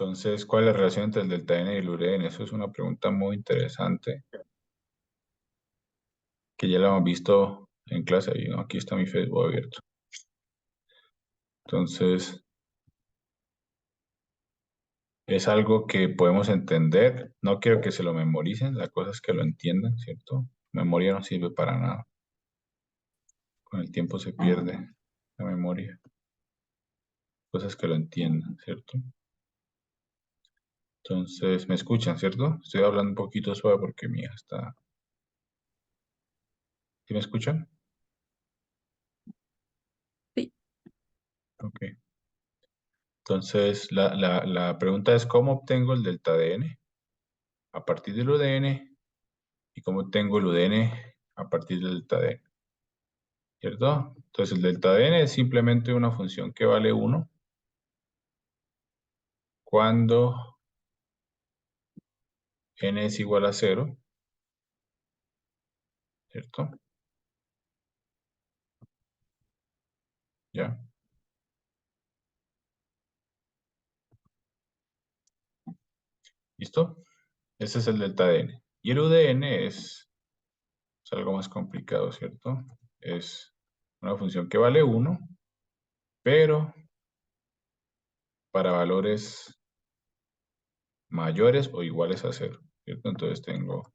Entonces, ¿cuál es la relación entre el delta n y el UDN? Eso es una pregunta muy interesante que ya la hemos visto en clase. Ahí, ¿no? Aquí está mi Facebook abierto. Entonces, es algo que podemos entender. No quiero que se lo memoricen, la cosa es que lo entiendan, ¿cierto? Memoria no sirve para nada. Con el tiempo se pierde la memoria. Cosas que lo entiendan, ¿cierto? Entonces, ¿me escuchan, cierto? Estoy hablando un poquito suave porque mi hija está... ¿Sí me escuchan? Sí. Ok. Entonces, la pregunta es, ¿cómo obtengo el delta de n a partir del UDN y cómo obtengo el UDN a partir del delta de n? ¿Cierto? Entonces, el delta de n es simplemente una función que vale 1 cuando n es igual a 0, ¿cierto? ¿Ya? ¿Listo? Ese es el delta de n. Y el UDN es algo más complicado, ¿cierto? Es una función que vale 1, pero para valores mayores o iguales a 0, ¿cierto? Entonces tengo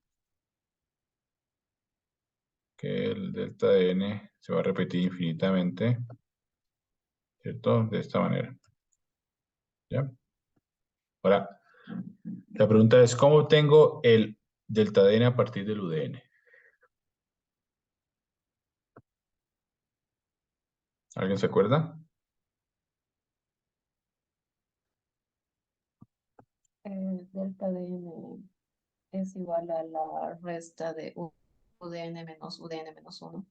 que el delta de n se va a repetir infinitamente, ¿cierto? De esta manera, ¿ya? Ahora, la pregunta es, ¿cómo obtengo el delta de n a partir del UDN? ¿Alguien se acuerda? Delta de n es igual a la resta de UDN menos UDN menos uno.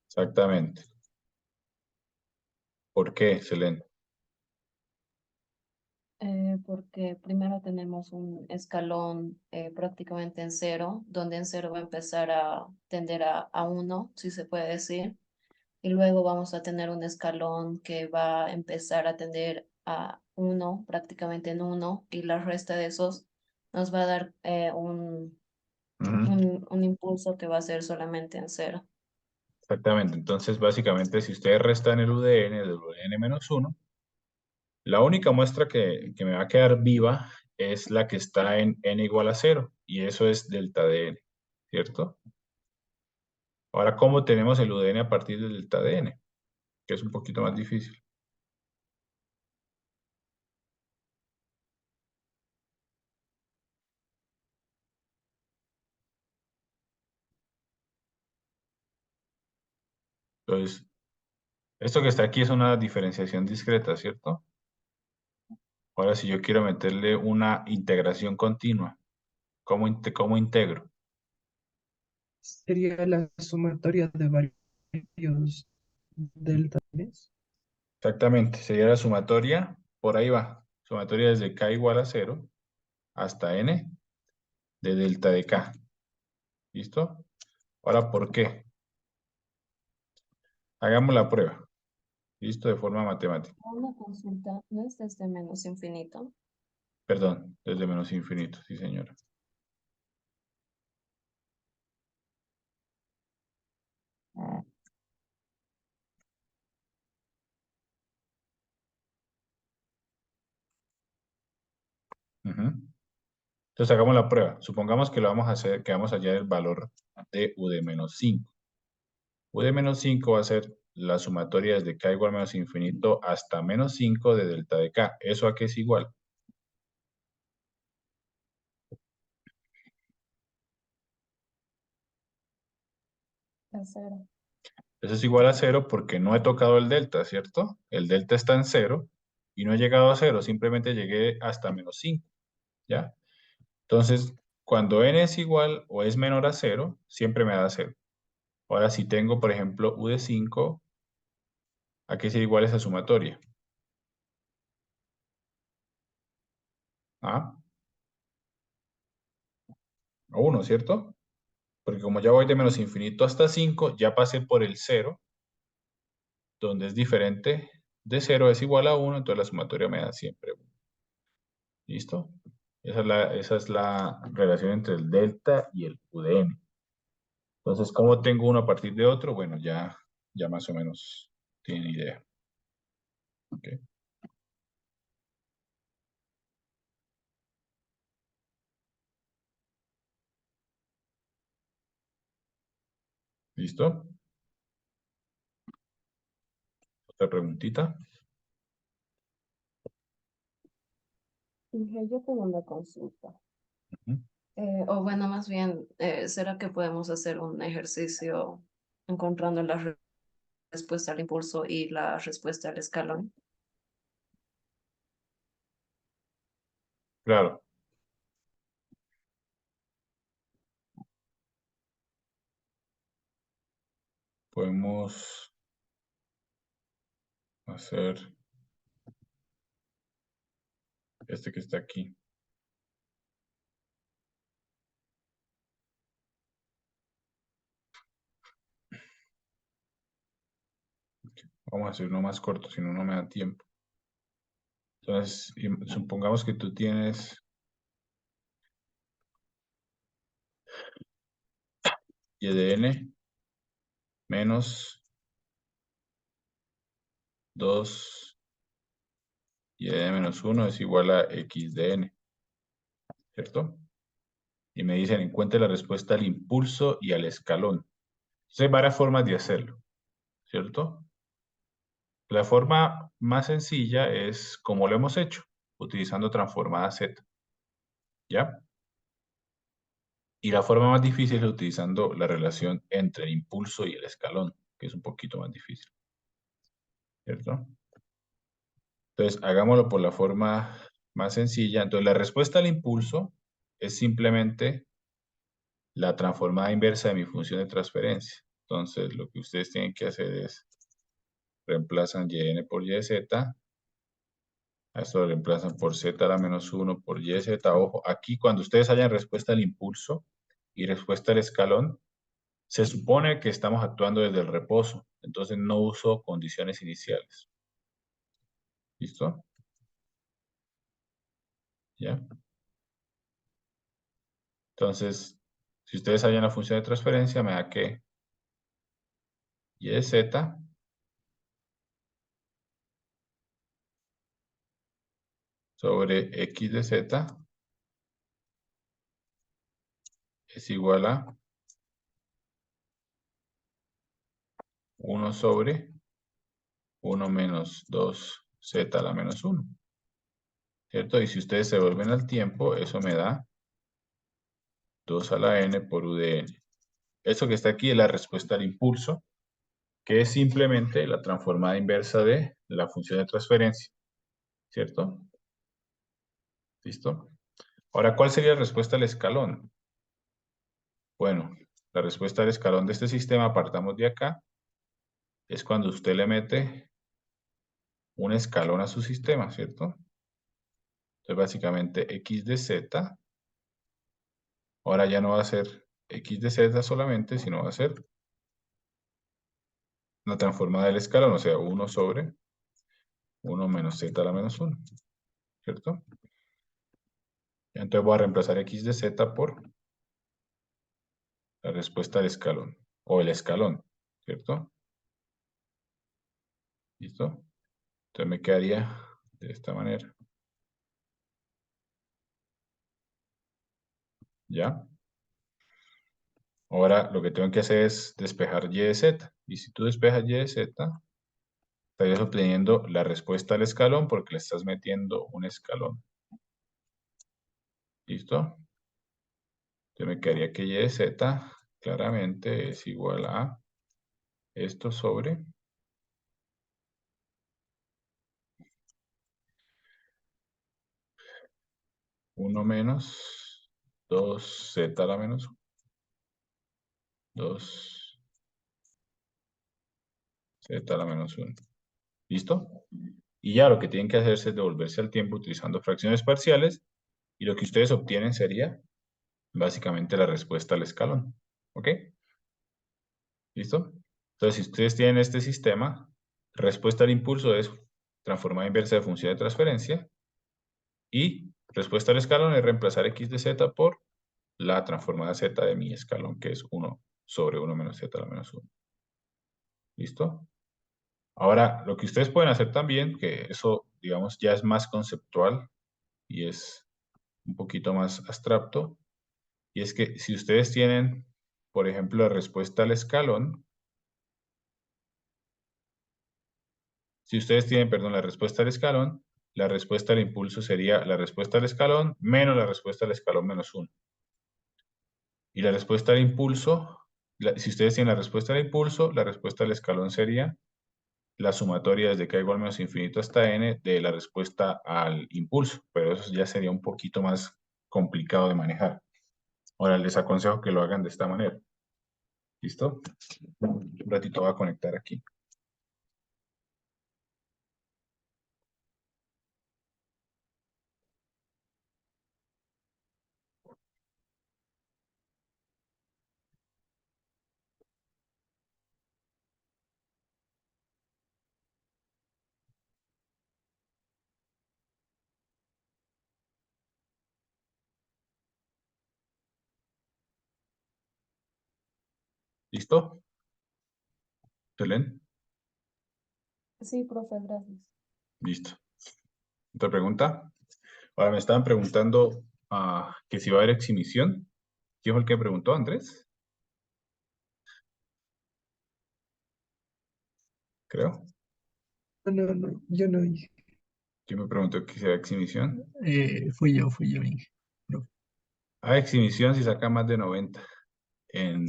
Exactamente. ¿Por qué? Excelente. Porque primero tenemos un escalón prácticamente en cero, donde en cero va a empezar a tender a uno, si se puede decir, y luego vamos a tener un escalón que va a empezar a tender a uno, prácticamente en uno, y la resta de esos nos va a dar Ujú. un impulso que va a ser solamente en cero. Exactamente. Entonces, básicamente, si ustedes restan el UDN del UDN menos 1, la única muestra que me va a quedar viva es la que está en n igual a 0, y eso es delta de n, ¿cierto? Ahora, ¿cómo tenemos el UDN a partir del delta de n? Que es un poquito más difícil. Entonces, esto que está aquí es una diferenciación discreta, ¿cierto? Ahora, si yo quiero meterle una integración continua, ¿cómo integro? Sería la sumatoria de varios deltas. Exactamente, sería la sumatoria, por ahí va, sumatoria desde k igual a 0 hasta n de delta de k. ¿Listo? Ahora, ¿por qué? Hagamos la prueba. ¿Listo? De forma matemática. Una consulta, ¿no es desde menos infinito? Perdón, desde menos infinito, sí, señora. Ujú. Entonces hagamos la prueba. Supongamos que lo vamos a hacer, que vamos a hallar el valor de u de menos 5. U de menos 5 va a ser la sumatoria desde k igual a menos infinito hasta menos 5 de delta de k. ¿Eso a qué es igual? A cero. Eso es igual a 0 porque no he tocado el delta, ¿cierto? El delta está en 0 y no he llegado a 0, simplemente llegué hasta menos 5, ¿ya? Entonces, cuando n es igual o es menor a 0, siempre me da 0. Ahora, si tengo, por ejemplo, u de 5, ¿a qué es igual esa sumatoria? ¿Ah? A 1, ¿cierto? Porque como ya voy de menos infinito hasta 5, ya pasé por el 0, donde es diferente de 0 es igual a 1, entonces la sumatoria me da siempre 1. ¿Listo? Esa es la relación entre el delta y el UDN. Entonces, ¿cómo tengo uno a partir de otro? Bueno, ya más o menos tienen idea. ¿Ok? ¿Listo? Otra preguntita. Yo tengo una consulta. Ujú. O bueno, más bien, ¿será que podemos hacer un ejercicio encontrando la respuesta al impulso y la respuesta al escalón? Claro, podemos hacer este que está aquí. Vamos a hacer uno más corto, si no, no me da tiempo. Entonces, supongamos que tú tienes y de n menos 2 y de n menos 1 es igual a x de n, ¿cierto? Y me dicen, encuentre la respuesta al impulso y al escalón. Entonces, hay varias formas de hacerlo, ¿cierto? La forma más sencilla es como lo hemos hecho, utilizando transformada z, ¿ya? Y la forma más difícil es utilizando la relación entre el impulso y el escalón, que es un poquito más difícil, ¿cierto? Entonces, hagámoslo por la forma más sencilla. Entonces, la respuesta al impulso es simplemente la transformada inversa de mi función de transferencia. Entonces, lo que ustedes tienen que hacer es reemplazan yn por yz, a esto lo reemplazan por z a la menos 1 por yz. Ojo, aquí cuando ustedes hayan respuesta al impulso y respuesta al escalón, se supone que estamos actuando desde el reposo, entonces no uso condiciones iniciales. ¿Listo? ¿Ya? Entonces, si ustedes hallan la función de transferencia, me da que y de z sobre x de z es igual a 1 sobre 1 menos 2z a la menos 1. ¿Cierto? Y si ustedes se vuelven al tiempo, eso me da 2 a la n por u de n. Eso que está aquí es la respuesta al impulso, que es simplemente la transformada inversa de la función de transferencia. ¿Cierto? ¿Listo? Ahora, ¿cuál sería la respuesta al escalón? Bueno, la respuesta al escalón de este sistema, partamos de acá, es cuando usted le mete un escalón a su sistema, ¿cierto? Entonces, básicamente, x de z, ahora ya no va a ser x de z solamente, sino va a ser la transformada del escalón, o sea, 1 sobre 1 menos z a la menos 1, ¿cierto? Entonces voy a reemplazar x de z por la respuesta al escalón, o el escalón, ¿cierto? ¿Listo? Entonces me quedaría de esta manera. ¿Ya? Ahora lo que tengo que hacer es despejar y de z. Y si tú despejas y de z, estarías obteniendo la respuesta al escalón porque le estás metiendo un escalón. ¿Listo? Entonces me quedaría que y de z claramente es igual a esto sobre 1 menos 2z a la menos 2z a la menos 1. ¿Listo? Y ya lo que tienen que hacer es devolverse al tiempo utilizando fracciones parciales y lo que ustedes obtienen sería básicamente la respuesta al escalón. ¿Ok? ¿Listo? Entonces, si ustedes tienen este sistema, respuesta al impulso es transformada inversa de función de transferencia y respuesta al escalón es reemplazar x de z por la transformada z de mi escalón, que es 1 sobre 1 menos z a la menos 1. ¿Listo? Ahora, lo que ustedes pueden hacer también, que eso, digamos, ya es más conceptual y es un poquito más abstracto, y es que si ustedes tienen, por ejemplo, la respuesta al escalón, si ustedes tienen, perdón, la respuesta al escalón, la respuesta al impulso sería la respuesta al escalón menos la respuesta al escalón menos 1. Y la respuesta al impulso, si ustedes tienen la respuesta al impulso, la respuesta al escalón sería la sumatoria desde k igual menos infinito hasta n de la respuesta al impulso, pero eso ya sería un poquito más complicado de manejar. Ahora les aconsejo que lo hagan de esta manera. ¿Listo? Un ratito voy a conectar aquí. ¿Listo? ¿Selene? Sí, profe, gracias. Listo. ¿Otra pregunta? Ahora me estaban preguntando que si va a haber exhibición. ¿Quién fue el que preguntó, Andrés? Creo. No, no, yo no dije. ¿Quién me preguntó que si va a exhibición? Fui yo, Inge. No. A exhibición si saca más de 90 en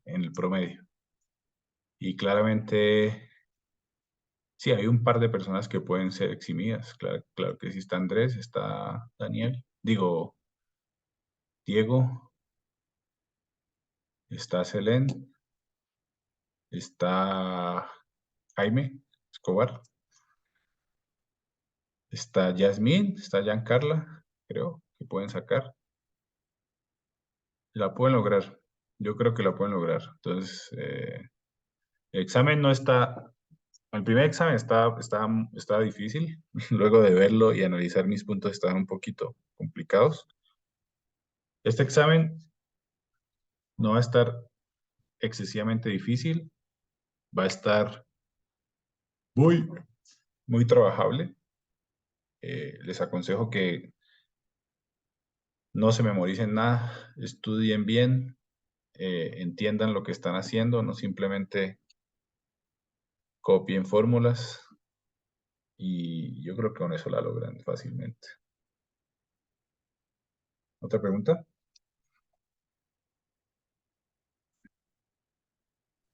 el promedio. Y claramente, sí, hay un par de personas que pueden ser eximidas. Claro, claro que sí está Andrés, está Daniel, digo, Diego, está Selene, está Jaime Escobar, está Yasmín, está Giancarla, creo que pueden sacar. La pueden lograr. Yo creo que la pueden lograr. Entonces, el examen no está. El primer examen estaba difícil. Luego de verlo y analizar mis puntos estaban un poquito complicados. Este examen no va a estar excesivamente difícil. Va a estar muy, muy trabajable. Les aconsejo que no se memoricen nada, estudien bien, entiendan lo que están haciendo, no simplemente copien fórmulas. Y yo creo que con eso la logran fácilmente. ¿Otra pregunta?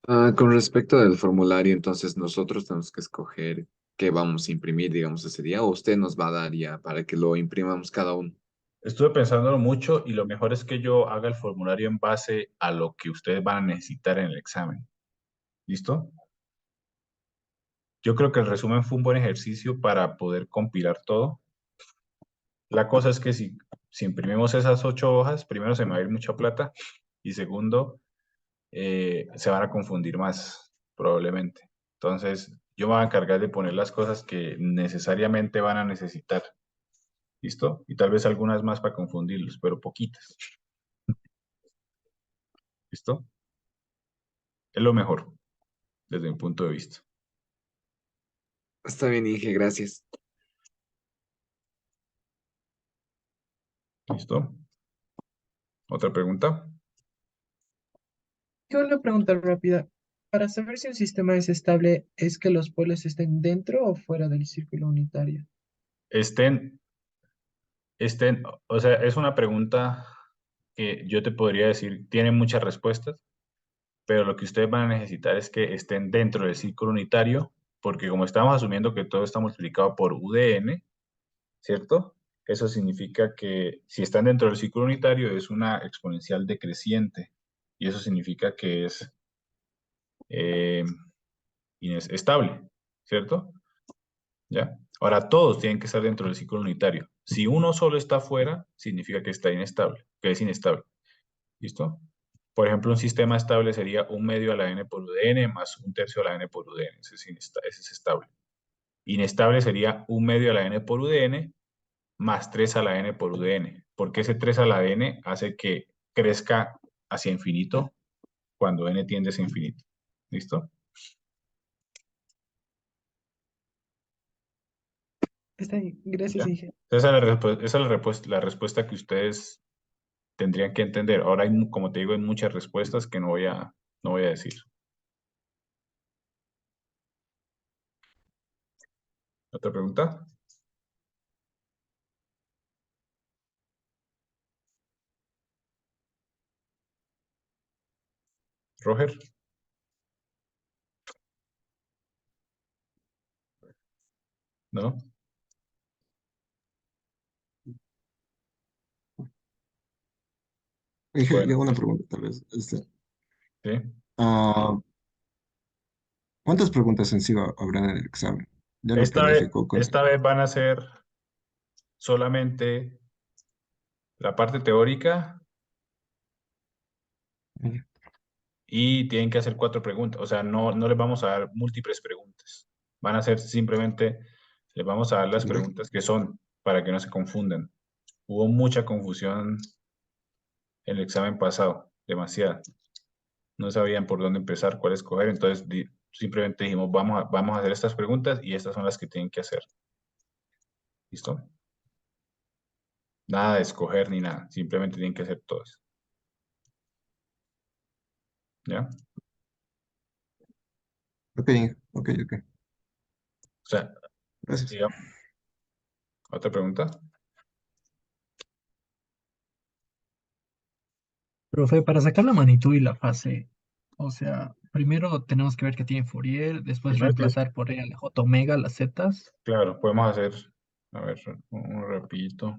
Con respecto del formulario, entonces nosotros tenemos que escoger qué vamos a imprimir, digamos, ese día, o usted nos va a dar ya para que lo imprimamos cada uno. Estuve pensándolo mucho y lo mejor es que yo haga el formulario en base a lo que ustedes van a necesitar en el examen. ¿Listo? Yo creo que el resumen fue un buen ejercicio para poder compilar todo. La cosa es que si imprimimos esas 8 hojas, primero se me va a ir mucha plata y segundo, se van a confundir más, probablemente. Entonces, yo me voy a encargar de poner las cosas que necesariamente van a necesitar. ¿Listo? Y tal vez algunas más para confundirlos, pero poquitas. ¿Listo? Es lo mejor, desde mi punto de vista. Está bien, Inge, gracias. ¿Listo? ¿Otra pregunta? Tengo una pregunta rápida. Para saber si un sistema es estable, ¿es que los polos estén dentro o fuera del círculo unitario? Estén, o sea, es una pregunta que yo te podría decir, tiene muchas respuestas, pero lo que ustedes van a necesitar es que estén dentro del círculo unitario, porque como estamos asumiendo que todo está multiplicado por UDN, ¿cierto? Eso significa que si están dentro del círculo unitario es una exponencial decreciente, y eso significa que es eh, estable, ¿cierto? ¿Ya? Ahora todos tienen que estar dentro del ciclo unitario. Si uno solo está fuera, significa que está inestable, que es inestable. ¿Listo? Por ejemplo, un sistema estable sería 1/2 a la n por UDN más 1/3 a la n por UDN. Ese es estable. Inestable sería 1/2 a la n por UDN más 3 a la n por u de n, porque ese 3 a la n hace que crezca hacia infinito cuando n tiende hacia infinito. ¿Listo? Está bien, gracias, ¿Ya? Inge. Esa es la respuesta que ustedes tendrían que entender. Ahora, como te digo, hay muchas respuestas que no voy a decir. ¿Otra pregunta? Roger, ¿no? Dije, Bueno, yo una pregunta, tal vez. sí. Ah, ¿Cuántas preguntas en sí habrá en el examen? Ya lo planificó con... Esta vez van a ser solamente la parte teórica y tienen que hacer 4 preguntas. O sea, no les vamos a dar múltiples preguntas. Van a ser simplemente, les vamos a dar las Ya. preguntas que son para que no se confundan. Hubo mucha confusión en el examen pasado, demasiada. No sabían por dónde empezar, cuál escoger, entonces simplemente dijimos, vamos a hacer estas preguntas y estas son las que tienen que hacer. ¿Listo? Nada de escoger ni nada, simplemente tienen que hacer todas. ¿Ya? Ok, ok, ok. O sea, Gracias. digamos, otra pregunta. Profe, para sacar la magnitud y la fase, o sea, primero tenemos que ver que tiene Fourier, después Primero, reemplazar por ella la J omega, las zetas. claro, podemos hacer, a ver, un rapidito.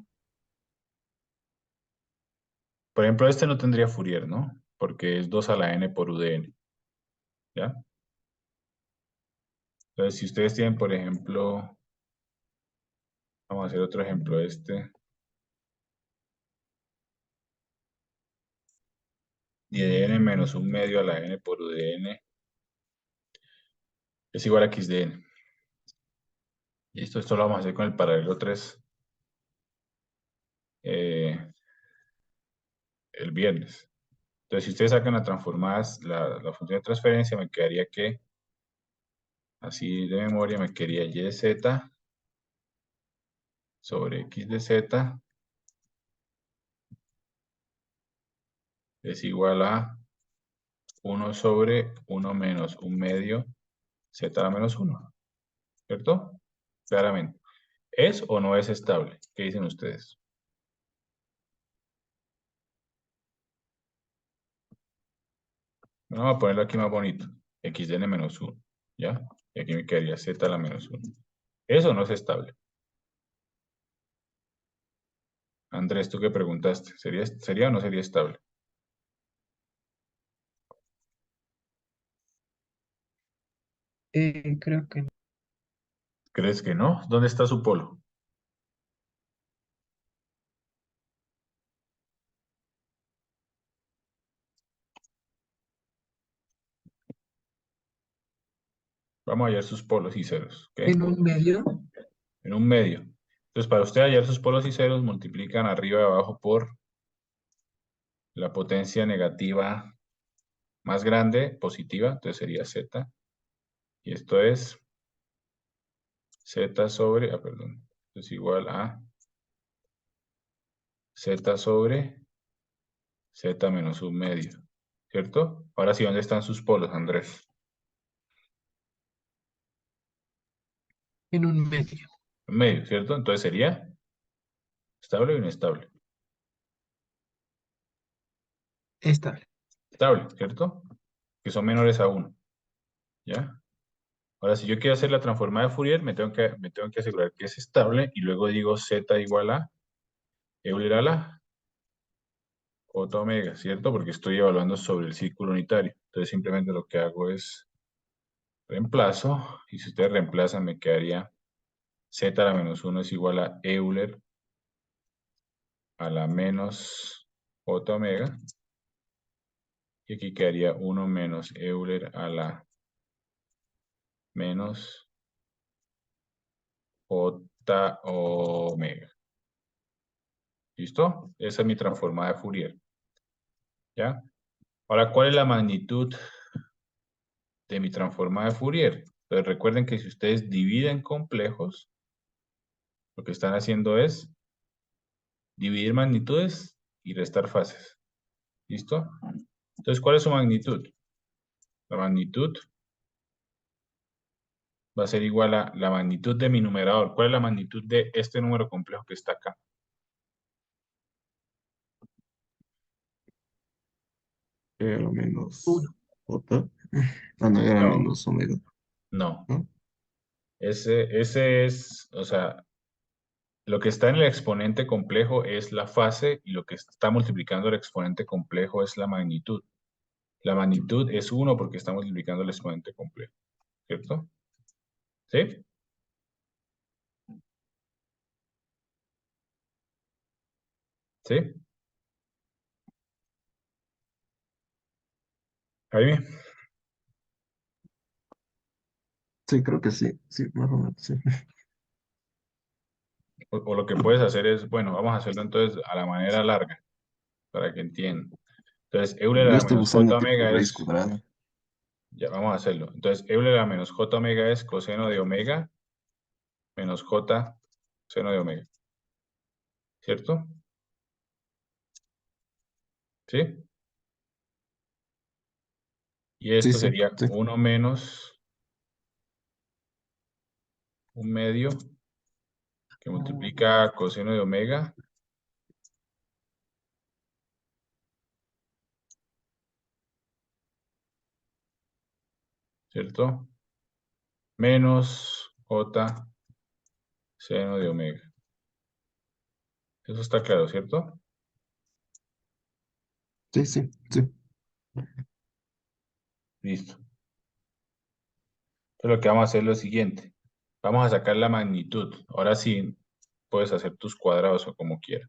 Por ejemplo, este no tendría Fourier, ¿no? Porque es 2 a la n por u de n. ¿Ya? Entonces, si ustedes tienen, por ejemplo, vamos a hacer otro ejemplo, este. Y de n menos un medio a la n por u de n es igual a x de n. Listo, esto lo vamos a hacer con el paralelo 3 el viernes. Entonces, si ustedes sacan la transformadas, la función de transferencia, me quedaría que, así de memoria, me quedaría y de z sobre x de z es igual a 1 sobre 1 menos un medio z a la menos 1. ¿Cierto? Claramente. ¿Es o no es estable? ¿Qué dicen ustedes? Vamos a ponerlo aquí más bonito. X de n menos 1. ¿Ya? Y aquí me quedaría z a la menos 1. ¿Eso no es estable? Andrés, ¿tú qué preguntaste? ¿Sería o no sería estable? Creo que no. ¿Crees que no? ¿Dónde está su polo? Vamos a hallar sus polos y ceros. ¿Ok? En un medio, En un medio. Entonces, para usted hallar sus polos y ceros, multiplican arriba y abajo por la potencia negativa más grande, positiva, entonces sería z. Y esto es z sobre, perdón, es igual a z sobre z menos un medio, ¿cierto? Ahora sí, ¿dónde están sus polos, Andrés? en un medio. En medio, ¿cierto? Entonces sería estable o inestable. Estable. Estable, ¿cierto? Que son menores a 1, ¿ya? Ahora, si yo quiero hacer la transformada de Fourier, me tengo que asegurar que es estable y luego digo z igual a Euler a la J omega, ¿cierto? Porque estoy evaluando sobre el círculo unitario. Entonces simplemente lo que hago es reemplazo y si ustedes reemplazan me quedaría z a la menos 1 es igual a Euler a la menos J omega y aquí quedaría 1 menos Euler a la menos J omega. ¿Listo? Esa es mi transformada de Fourier. ¿Ya? Ahora, ¿cuál es la magnitud de mi transformada de Fourier? Entonces, recuerden que si ustedes dividen complejos, lo que están haciendo es dividir magnitudes y restar fases. ¿Listo? Entonces, ¿cuál es su magnitud? La magnitud va a ser igual a la magnitud de mi numerador. ¿Cuál es la magnitud de este número complejo que está acá? Era menos J. Ah, no, era No, menos omega, no. ¿no? Ese es, o sea, lo que está en el exponente complejo es la fase y lo que está multiplicando el exponente complejo es la magnitud. La magnitud es 1 porque está multiplicando el exponente complejo, ¿cierto? ¿Sí? ¿Sí? Jaime. Sí, creo que sí, sí, más o menos, sí. O lo que puedes hacer es, bueno, vamos a hacerlo entonces a la manera larga, para que entiendan. Entonces, Euler a Yo la estoy menos usando j tipo omega raíz es, cuadrada. ya vamos a hacerlo. Entonces, Euler a la menos j omega es coseno de omega menos j seno de omega, ¿cierto? ¿Sí? Y Sí, esto sí, sería sí. 1 menos un medio que multiplica coseno de omega, ¿cierto? Menos j seno de omega. Eso está claro, ¿cierto? Sí, sí, sí. Listo. Entonces lo que vamos a hacer es lo siguiente. Vamos a sacar la magnitud. Ahora sí, puedes hacer tus cuadrados o como quieras.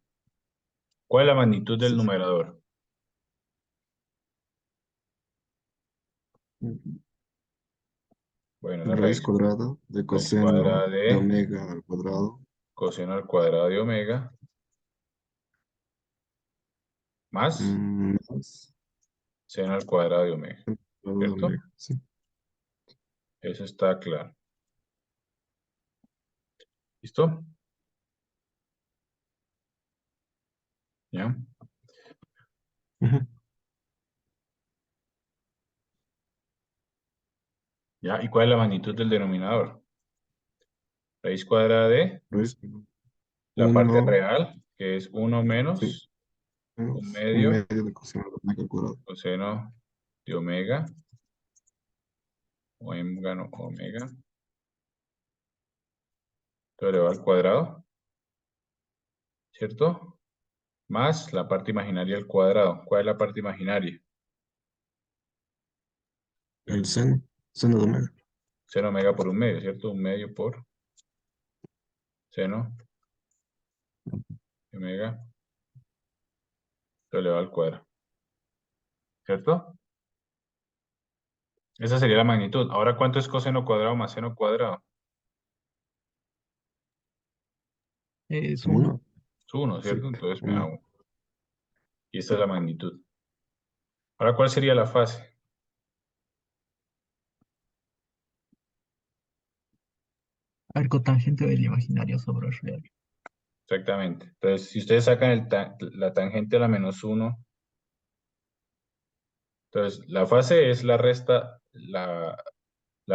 ¿Cuál es la magnitud del Sí, sí. numerador? Bueno, la Raíz raíz. cuadrada de Raíz cuadrada coseno de de omega al cuadrado coseno al cuadrado de omega más más seno al cuadrado de omega. cuadrado de ¿Cierto? omega. Sí, Eso está claro. ¿Listo? ¿Ya? ujú. ¿Ya? ¿Y cuál es la magnitud del denominador? Raíz cuadrada de Raíz la parte uno, real, que es 1 sí, menos un menos un medio medio de coseno de omega al cuadrado. coseno de omega o gano omega todo elevado al cuadrado, ¿cierto? Más la parte imaginaria al cuadrado. ¿Cuál es la parte imaginaria? El seno de omega. Seno omega por un medio, ¿cierto? Un medio por seno de omega todo elevado al cuadrado, ¿cierto? Esa sería la magnitud. Ahora, ¿cuánto es coseno cuadrado más seno cuadrado? Es uno. Uno, Es 1, sí, ¿cierto? Entonces me da uno. 1. Y esta es la magnitud. Ahora, ¿cuál sería la fase? Arco tangente del imaginario sobre el real. Exactamente. Entonces, si ustedes sacan la tangente a la menos 1, entonces la fase es la resta, la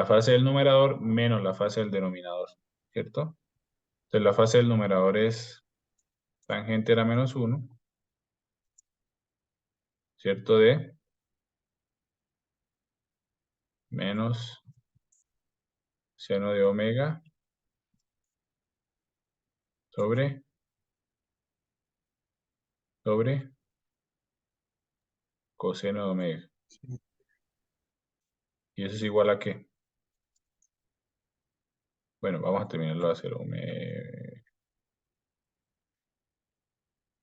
fase del numerador menos la fase del denominador, ¿cierto? Entonces la fase del numerador es tangente a la menos 1, ¿cierto? De menos seno de omega sobre coseno de omega. ¿Y eso es igual a qué? Bueno, vamos a terminarlo de hacer.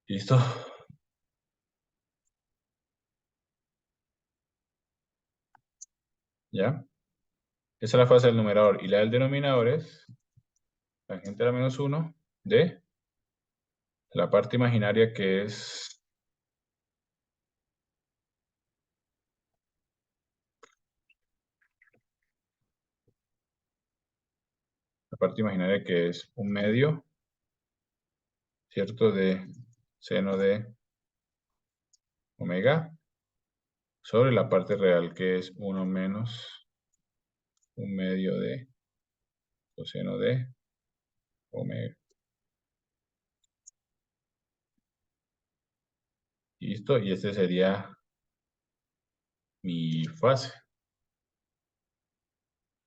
¿Listo? ¿Ya? Esa es la fase del numerador. Y la del denominador es tangente a la menos 1 de la parte imaginaria que es un medio, ¿cierto? De seno de omega sobre la parte real que es 1 menos un medio de coseno de omega. Listo, y este sería mi fase,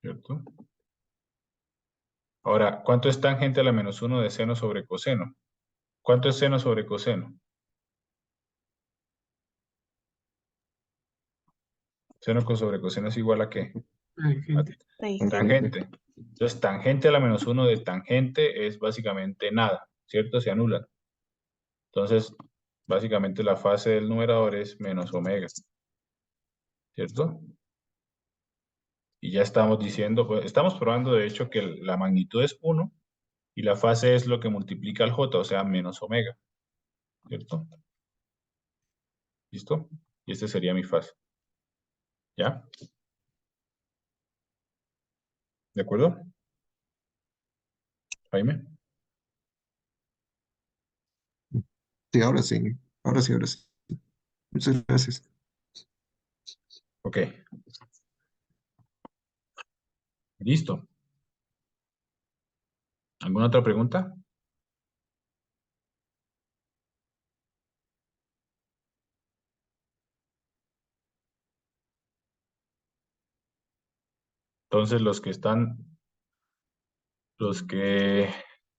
¿cierto? Ahora, ¿cuánto es tangente a la menos 1 de seno sobre coseno? ¿Cuánto es seno sobre coseno? Seno sobre coseno es igual a ¿qué? Tangente. Tangente. Entonces, tangente a la menos 1 de tangente es básicamente nada, ¿cierto? Se anula. Entonces, básicamente la fase del numerador es menos omega, ¿cierto? Y ya estamos diciendo, pues, estamos probando de hecho que la magnitud es 1 y la fase es lo que multiplica al j, o sea, menos omega, ¿cierto? ¿Listo? Y este sería mi fase. ¿Ya? ¿De acuerdo? Jaime. Sí, ahora sí. Ahora sí, ahora sí. Muchas gracias. Ok. Listo. ¿Alguna otra pregunta? Entonces, los que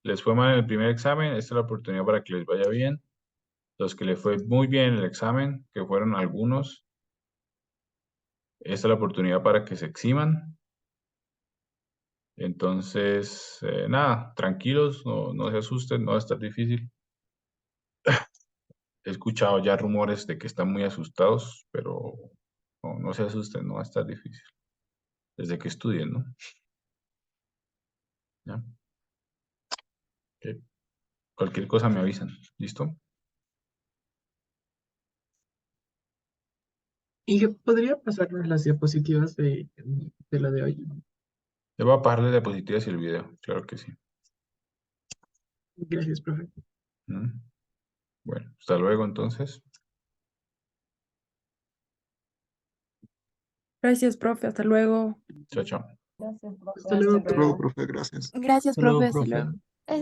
les fue mal en el primer examen, esta es la oportunidad para que les vaya bien. Los que les fue muy bien en el examen, que fueron algunos, esta es la oportunidad para que se eximan. Entonces, nada, tranquilos, no se asusten, no va a estar difícil. He escuchado ya rumores de que están muy asustados, pero no se asusten, no va a estar difícil. Desde que estudien, ¿no? ¿Ya? Ok. Cualquier cosa me avisan, ¿listo? ¿Y podría pasarnos las diapositivas de lo de hoy? Le voy a pasar las diapositivas y el video, claro que sí. Gracias, profe. ¿Mm? Bueno, hasta luego entonces. Gracias, profe. Hasta luego. Chao, chao. Gracias, profe. Hasta luego, Hasta luego, profe. Gracias. Gracias, Hasta luego, profe. Hasta profe. luego.